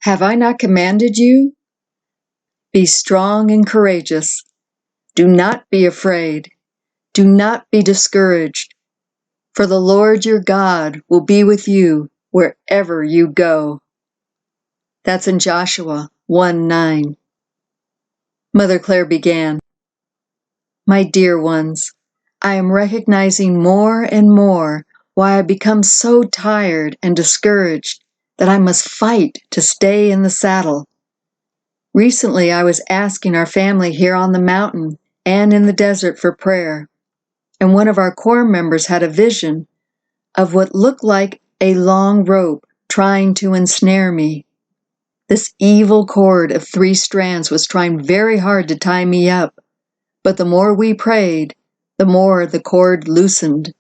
Have I not commanded you? Be strong and courageous. Do not be afraid. Do not be discouraged. For the Lord your God will be with you wherever you go. That's in Joshua 1:9. Mother Claire began, My dear ones, I am recognizing more and more why I become so tired and discouraged that I must fight to stay in the saddle. Recently, I was asking our family here on the mountain and in the desert for prayer, and one of our core members had a vision of what looked like a long rope trying to ensnare me. This evil cord of 3 strands was trying very hard to tie me up, but the more we prayed, the more the cord loosened.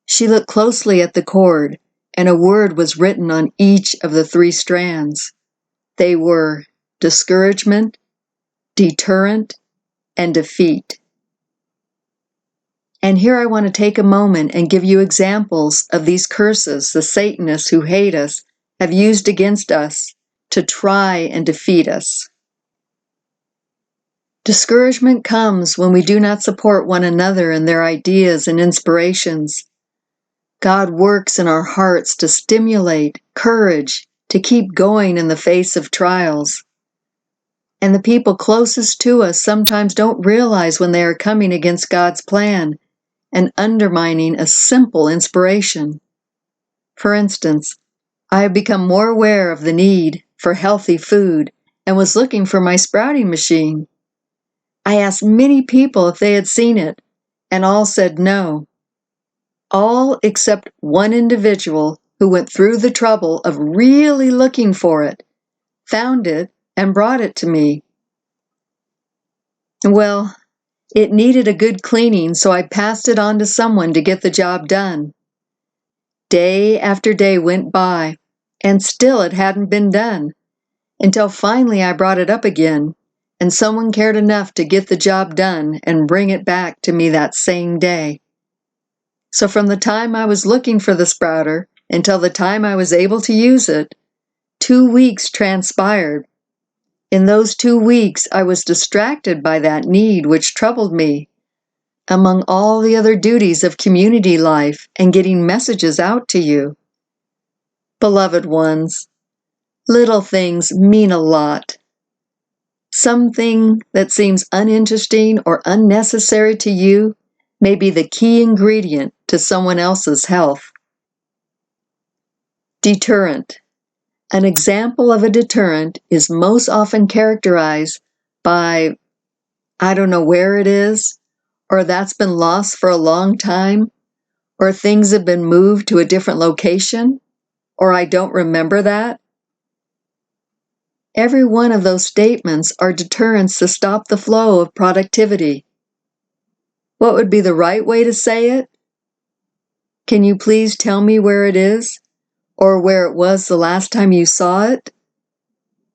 She looked closely at the cord, and a word was written on each of the 3 strands. They were discouragement, deterrent, and defeat. And here I want to take a moment and give you examples of these curses the Satanists who hate us have used against us to try and defeat us. Discouragement comes when we do not support one another in their ideas and inspirations. God works in our hearts to stimulate courage to keep going in the face of trials. And the people closest to us sometimes don't realize when they are coming against God's plan and undermining a simple inspiration. For instance, I have become more aware of the need for healthy food and was looking for my sprouting machine. I asked many people if they had seen it, and all said no. All except one individual who went through the trouble of really looking for it, found it, and brought it to me. Well, it needed a good cleaning, so I passed it on to someone to get the job done. Day after day went by, and still it hadn't been done, until finally I brought it up again, and someone cared enough to get the job done and bring it back to me that same day. So from the time I was looking for the sprouter until the time I was able to use it, 2 weeks transpired. In those 2 weeks, I was distracted by that need which troubled me, among all the other duties of community life and getting messages out to you. Beloved ones, little things mean a lot. Something that seems uninteresting or unnecessary to you may be the key ingredient to someone else's health. Deterrent. An example of a deterrent is most often characterized by, I don't know where it is, or that's been lost for a long time, or things have been moved to a different location, or I don't remember that. Every one of those statements are deterrents to stop the flow of productivity. What would be the right way to say it? Can you please tell me where it is, or where it was the last time you saw it?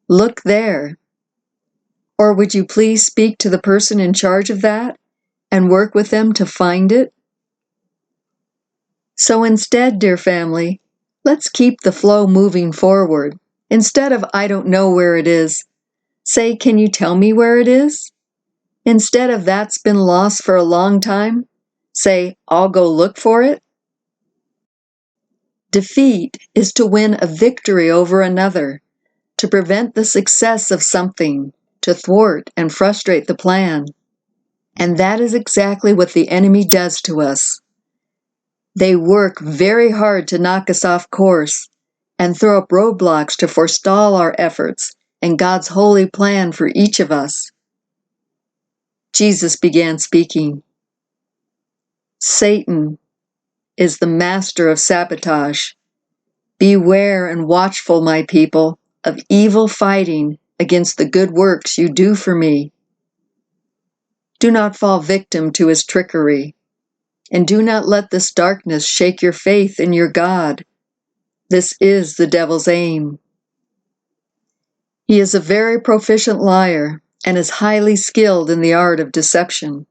Look there. Or would you please speak to the person in charge of that and work with them to find it? So instead, dear family, let's keep the flow moving forward. Instead of I don't know where it is, say, can you tell me where it is? Instead of that's been lost for a long time, say, I'll go look for it. Defeat is to win a victory over another, to prevent the success of something, to thwart and frustrate the plan. And that is exactly what the enemy does to us. They work very hard to knock us off course and throw up roadblocks to forestall our efforts and God's holy plan for each of us. Jesus began speaking. Satan is the master of sabotage. Beware and watchful, my people, of evil fighting against the good works you do for me. Do not fall victim to his trickery, and do not let this darkness shake your faith in your God. This is the devil's aim. He is a very proficient liar and is highly skilled in the art of deception.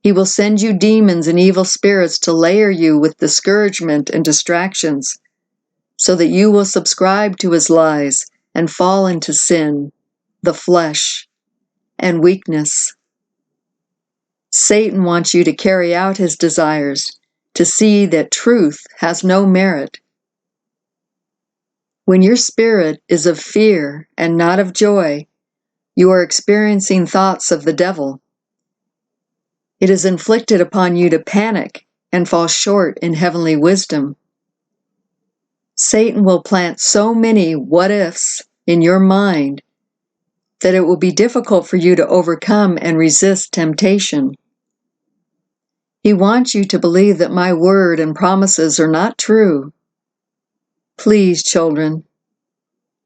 He will send you demons and evil spirits to layer you with discouragement and distractions, so that you will subscribe to his lies and fall into sin, the flesh, and weakness. Satan wants you to carry out his desires, to see that truth has no merit. When your spirit is of fear and not of joy, you are experiencing thoughts of the devil. It is inflicted upon you to panic and fall short in heavenly wisdom. Satan will plant so many what-ifs in your mind that it will be difficult for you to overcome and resist temptation. He wants you to believe that my word and promises are not true. Please, children,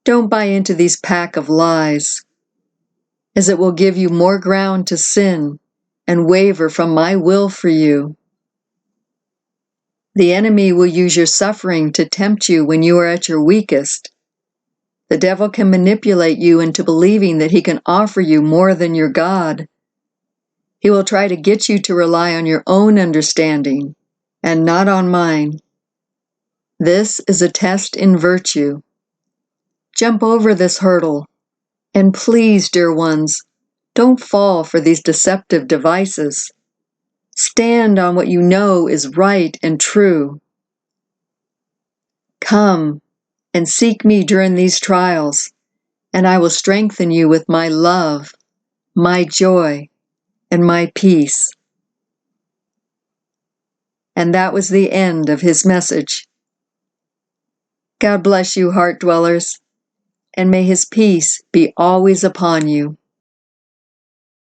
don't buy into these pack of lies, as it will give you more ground to sin and waver from my will for you. The enemy will use your suffering to tempt you when you are at your weakest. The devil can manipulate you into believing that he can offer you more than your God. He will try to get you to rely on your own understanding and not on mine. This is a test in virtue. Jump over this hurdle, and please, dear ones, don't fall for these deceptive devices. Stand on what you know is right and true. Come and seek me during these trials, and I will strengthen you with my love, my joy, and my peace. And that was the end of his message. God bless you, heart dwellers, and may his peace be always upon you.